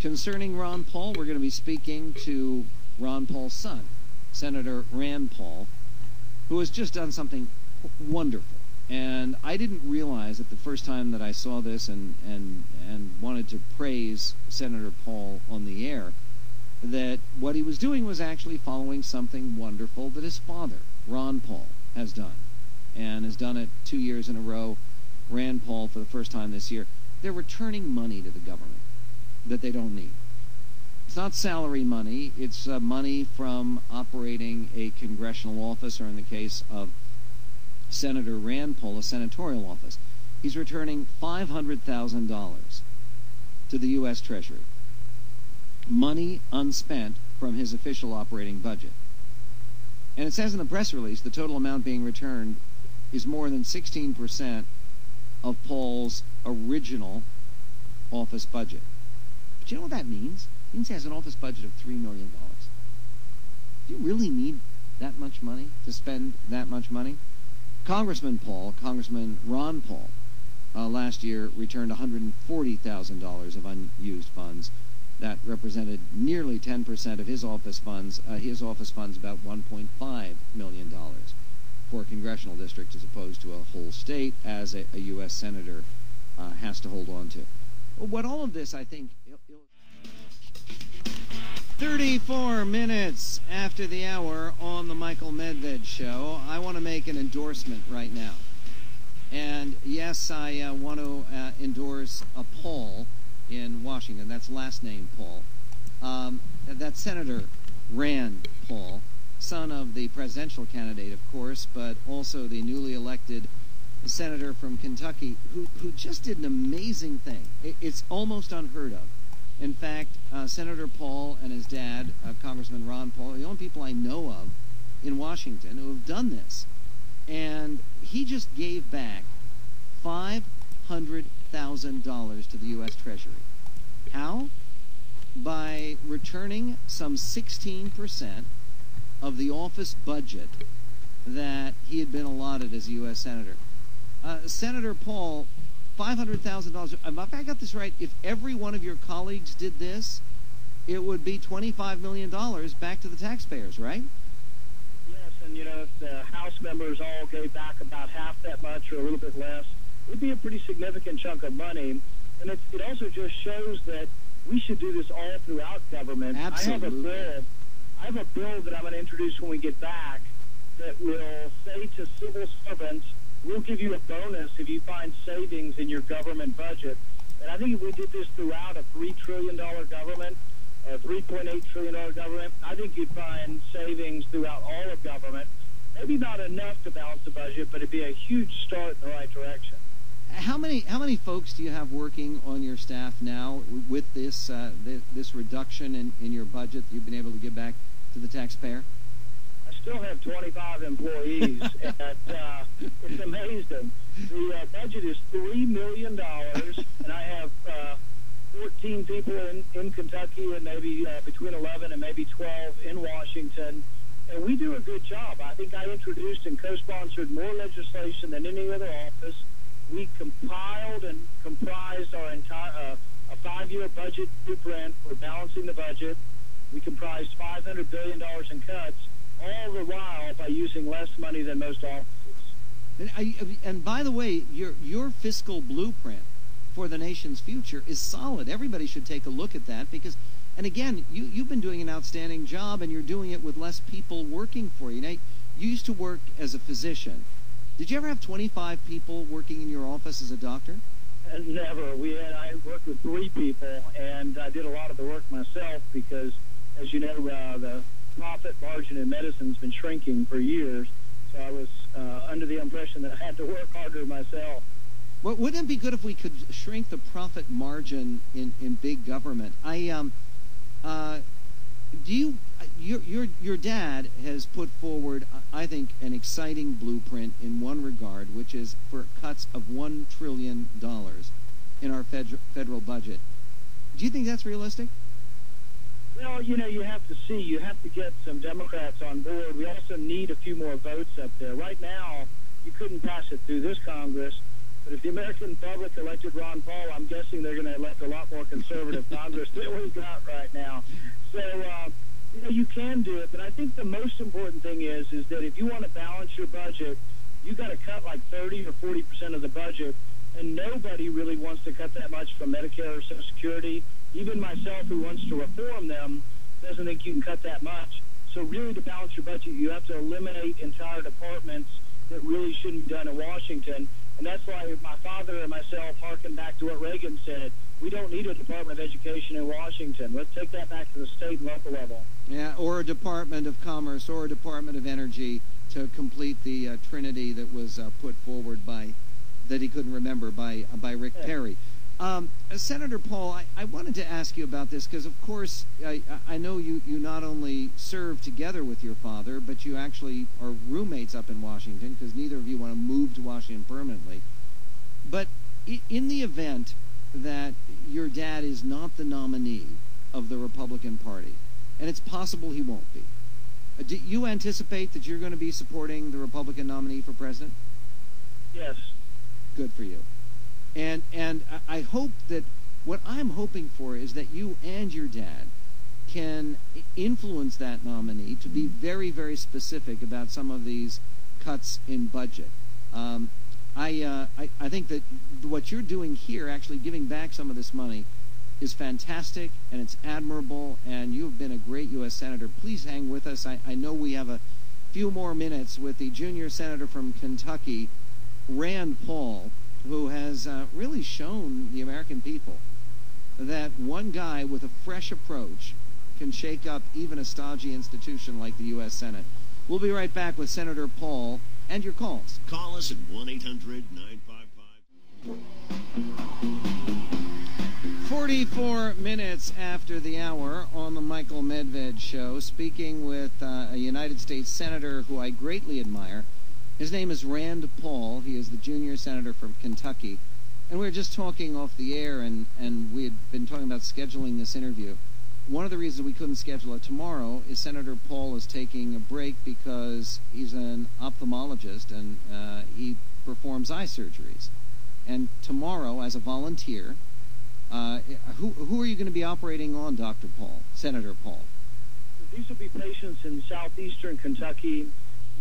Concerning Ron Paul, we're going to be speaking to Ron Paul's son, Senator Rand Paul, who has just done something wonderful. And I didn't realize at the first time that I saw this and wanted to praise Senator Paul on the air that what he was doing was actually following something wonderful that his father, Ron Paul, has done. And has done it 2 years in a row. Rand Paul, for the first time this year, they're returning money to the government that they don't need. It's not salary money. It's money from operating a congressional office, or in the case of Senator Rand Paul, a senatorial office. He's returning $500,000 to the US Treasury. Money unspent from his official operating budget. And it says in the press release the total amount being returned is more than 16% of Paul's original office budget. But you know what that means? It means he has an office budget of $3 million. Do you really need that much money to spend that much money? Congressman Ron Paul, last year returned $140,000 of unused funds. That represented nearly 10% of his office funds. His office funds about $1.5 million for a congressional district, as opposed to a whole state, as a U.S. senator has to hold on to. Well, what all of this, I think, 34 minutes after the hour on the Michael Medved Show, I want to make an endorsement right now. And yes, I want to endorse a Paul in Washington. That's last name Paul. That's Senator Rand Paul, son of the presidential candidate, of course, but also the newly elected senator from Kentucky, who just did an amazing thing. It's almost unheard of. In fact, Senator Paul and his dad, Congressman Ron Paul, are the only people I know of in Washington who have done this. And he just gave back $500,000 to the U.S. Treasury. How? By returning some 16% of the office budget that he had been allotted as a U.S. Senator. Senator Paul, $500,000. If I got this right, if every one of your colleagues did this, it would be $25 million back to the taxpayers, right? Yes, and if the House members all gave back about half that much or a little bit less, it would be a pretty significant chunk of money. And it also just shows that we should do this all throughout government. Absolutely. I have a bill that I'm going to introduce when we get back that will say to civil servants, we'll give you a bonus if you find savings in your government budget. And I think if we did this throughout a $3 trillion government, a $3.8 trillion government, I think you'd find savings throughout all of government. Maybe not enough to balance the budget, but it'd be a huge start in the right direction. How many folks do you have working on your staff now with this this reduction in your budget that you've been able to give back to the taxpayer? I still have 25 employees, and it's amazing. The budget is $3 million, and I have 14 people in Kentucky, and maybe between 11 and maybe 12 in Washington. And we do a good job. I think I introduced and co-sponsored more legislation than any other office. We compiled and comprised our entire a 5-year budget blueprint for balancing the budget. We comprised $500 billion in cuts, all the while by using less money than most offices. And by the way, your fiscal blueprint for the nation's future is solid. Everybody should take a look at that because, and again, you've been doing an outstanding job, and you're doing it with less people working for you. Now, you used to work as a physician. Did you ever have 25 people working in your office as a doctor? Never. I worked with 3 people, and I did a lot of the work myself because, as you know, the profit margin in medicine has been shrinking for years. So I was under the impression that I had to work harder myself. Well, wouldn't it be good if we could shrink the profit margin in big government? Your dad has put forward, I think, an exciting blueprint in one regard, which is for cuts of $1 trillion in our federal budget. Do you think that's realistic? Well, you have to see. You have to get some Democrats on board. We also need a few more votes up there. Right now, you couldn't pass it through this Congress. But if the American public elected Ron Paul, I'm guessing they're going to elect a lot more conservative Congress than we've got right now. So, you can do it, but I think the most important thing is that if you want to balance your budget, you got to cut like 30 or 40% of the budget, and nobody really wants to cut that much from Medicare or Social Security. Even myself, who wants to reform them, doesn't think you can cut that much. So really, to balance your budget, you have to eliminate entire departments that really shouldn't be done in Washington. And that's why my father and myself harken back to what Reagan said. We don't need a Department of Education in Washington. Let's take that back to the state and local level. Yeah, or a Department of Commerce or a Department of Energy to complete the trinity that was put forward that he couldn't remember by Rick Perry. Senator Paul, I wanted to ask you about this because, of course, I know you not only serve together with your father, but you actually are roommates up in Washington because neither of you want to move to Washington permanently. But in the event that your dad is not the nominee of the Republican Party, and it's possible he won't be, do you anticipate that you're going to be supporting the Republican nominee for president? Yes. Good for you. And I hope that what I'm hoping for is that you and your dad can influence that nominee to be very, very specific about some of these cuts in budget. I think that what you're doing here, actually giving back some of this money, is fantastic and it's admirable, and you've been a great U.S. Senator. Please hang with us. I know we have a few more minutes with the junior senator from Kentucky, Rand Paul, who has really shown the American people that one guy with a fresh approach can shake up even a stodgy institution like the U.S. Senate. We'll be right back with Senator Paul and your calls. Call us at 1-800-955. 44 minutes after the hour on the Michael Medved Show, speaking with a United States Senator who I greatly admire. His name is Rand Paul. He is the junior senator from Kentucky. And we were just talking off the air, and we had been talking about scheduling this interview. One of the reasons we couldn't schedule it tomorrow is Senator Paul is taking a break because he's an ophthalmologist and he performs eye surgeries. And tomorrow, as a volunteer, who are you going to be operating on, Dr. Paul, Senator Paul? These will be patients in southeastern Kentucky.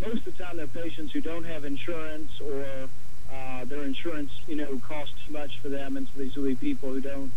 Most of the time, they're patients who don't have insurance, or their insurance, costs too much for them, and so these will be people who don't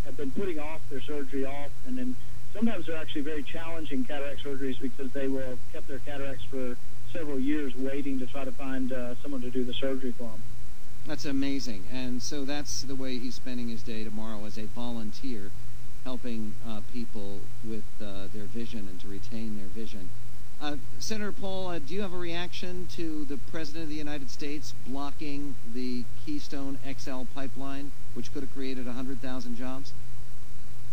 have been putting off their surgery often, and sometimes they're actually very challenging cataract surgeries because they will have kept their cataracts for several years waiting to try to find someone to do the surgery for them. That's amazing, and so that's the way he's spending his day tomorrow as a volunteer, helping people with their vision and to retain their vision. Senator Paul, do you have a reaction to the President of the United States blocking the Keystone XL pipeline, which could have created 100,000 jobs?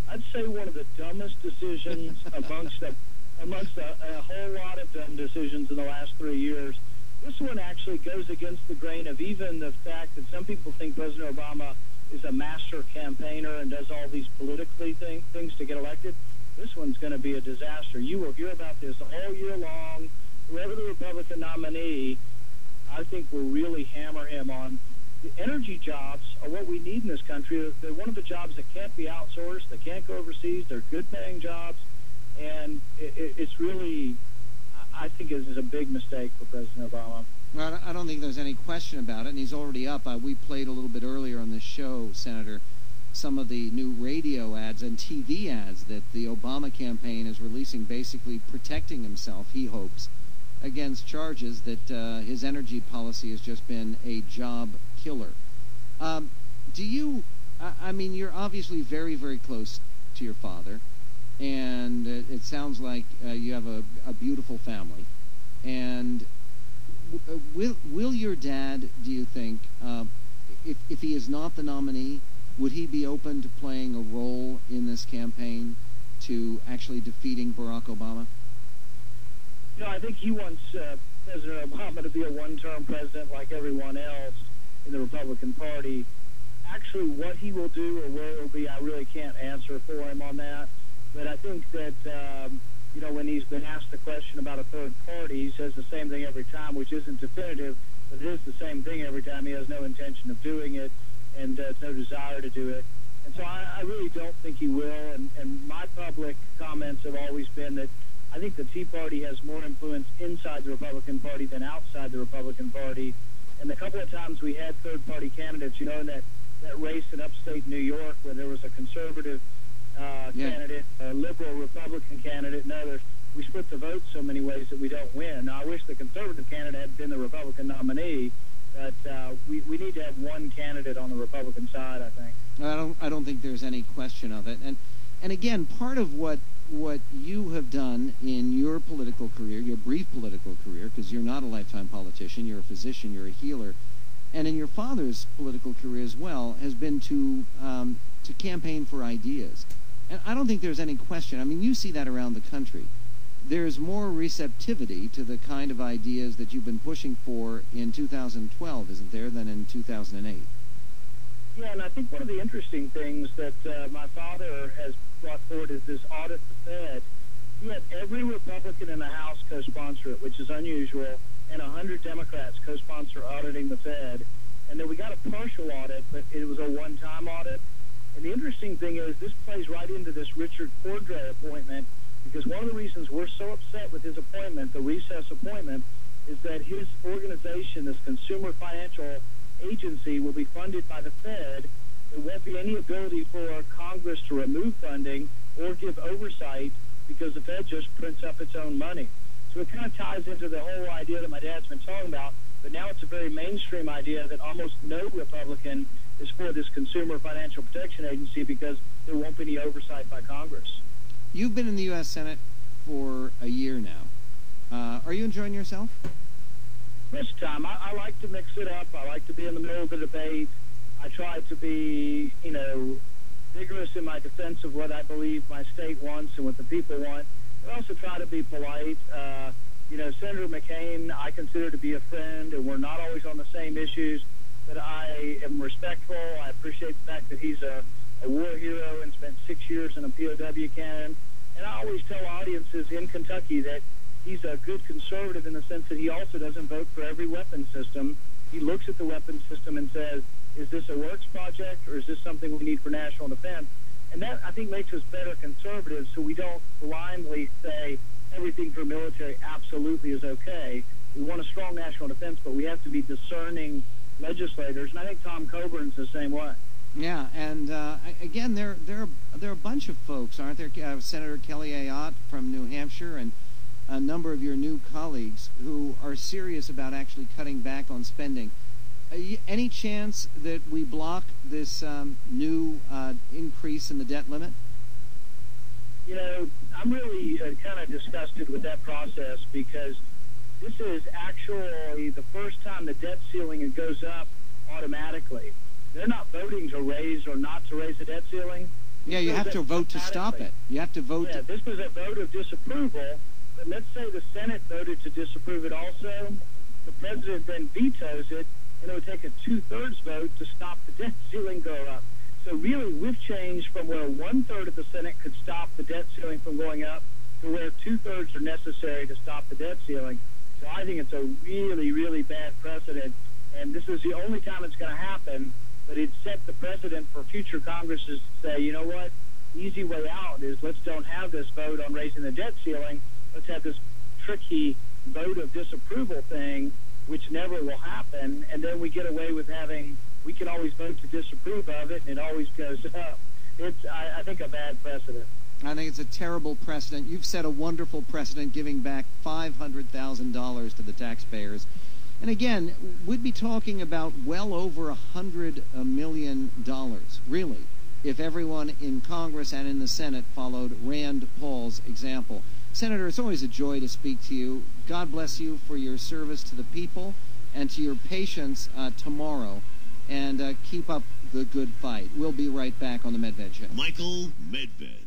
I'd say one of the dumbest decisions amongst a whole lot of dumb decisions in the last 3 years. This one actually goes against the grain of even the fact that some people think President Obama is a master campaigner and does all these politically things to get elected. This one's going to be a disaster. You will hear about this all year long. Whoever the Republican nominee, I think will really hammer him on. The energy jobs are what we need in this country. They're one of the jobs that can't be outsourced. They can't go overseas. They're good-paying jobs. And it's really, I think this is a big mistake for President Obama. Well, I don't think there's any question about it, and he's already up. We played a little bit earlier on this show, Senator, some of the new radio ads and TV ads that the Obama campaign is releasing, basically protecting himself, he hopes, against charges that his energy policy has just been a job killer. You're obviously very, very close to your father, and it sounds like you have a beautiful family. And will your dad, do you think, if he is not the nominee, would he be open to playing a role in this campaign to actually defeating Barack Obama? I think he wants President Obama to be a one-term president like everyone else in the Republican Party. Actually, what he will do or where it will be, I really can't answer for him on that. But I think that, when he's been asked the question about a third party, he says the same thing every time, which isn't definitive. but it is the same thing every time. He has no intention of doing it and no desire to do it. And so I really don't think he will. And my public comments have always been that I think the Tea Party has more influence inside the Republican Party than outside the Republican Party. And the couple of times we had third-party candidates, you know, in that race in upstate New York where there was a conservative candidate, a liberal Republican candidate, and others, we split the vote so many ways that we don't win. Now, I wish the conservative candidate had been the Republican nominee, but we need to have one candidate on the Republican side, I think. I don't think there's any question of it. And again, part of what you have done in your political career, your brief political career, because you're not a lifetime politician, you're a physician, you're a healer, and in your father's political career as well, has been to campaign for ideas. And I don't think there's any question. I mean, you see that around the country. There's more receptivity to the kind of ideas that you've been pushing for in 2012, isn't there, than in 2008? Yeah, and I think one of the interesting things that my father has brought forward is this audit the Fed. He had every Republican in the House co-sponsor it, which is unusual, and 100 Democrats co-sponsor auditing the Fed. And then we got a partial audit, but it was a one-time audit. And the interesting thing is this plays right into this Richard Cordray appointment, because one of the reasons we're so upset with his appointment, the recess appointment, is that his organization, this Consumer Financial Agency, will be funded by the Fed. There won't be any ability for Congress to remove funding or give oversight because the Fed just prints up its own money. So it kind of ties into the whole idea that my dad's been talking about, but now it's a very mainstream idea that almost no Republican is for this Consumer Financial Protection Agency because there won't be any oversight by Congress. You've been in the U.S. Senate for a year now. Are you enjoying yourself? This time, I like to mix it up. I like to be in the middle of the debate. I try to be, vigorous in my defense of what I believe my state wants and what the people want. I also try to be polite. Senator McCain, I consider to be a friend, and we're not always on the same issues, but I am respectful. I appreciate the fact that he's a war hero and spent 6 years in a POW camp. And I always tell audiences in Kentucky that he's a good conservative in the sense that he also doesn't vote for every weapons system. He looks at the weapons system and says, is this a works project or is this something we need for national defense? And that, I think, makes us better conservatives so we don't blindly say everything for military absolutely is okay. We want a strong national defense, but we have to be discerning legislators. And I think Tom Coburn's the same way. Yeah, and again, there are a bunch of folks, aren't there? Senator Kelly Ayotte from New Hampshire and a number of your new colleagues who are serious about actually cutting back on spending. Any chance that we block this new increase in the debt limit? I'm really kind of disgusted with that process because this is actually the first time the debt ceiling goes up automatically. They're not voting to raise or not to raise the debt ceiling. Yeah, you have to vote to stop it. You have to vote. Yeah, this was a vote of disapproval, but let's say the Senate voted to disapprove it also. The president then vetoes it, and it would take a 2/3 vote to stop the debt ceiling going up. So really, we've changed from where 1/3 of the Senate could stop the debt ceiling from going up to where 2/3 are necessary to stop the debt ceiling. So I think it's a really, really bad precedent, and this is the only time it's going to happen. But it set the precedent for future Congresses to say, you know what, easy way out is let's don't have this vote on raising the debt ceiling. Let's have this tricky vote of disapproval thing, which never will happen, and then we get away with we can always vote to disapprove of it, and it always goes up. It's, I think, a bad precedent. I think it's a terrible precedent. You've set a wonderful precedent giving back $500,000 to the taxpayers. And again, we'd be talking about well over $100 million, really, if everyone in Congress and in the Senate followed Rand Paul's example. Senator, it's always a joy to speak to you. God bless you for your service to the people and to your patience tomorrow. And keep up the good fight. We'll be right back on the Medved Show. Michael Medved.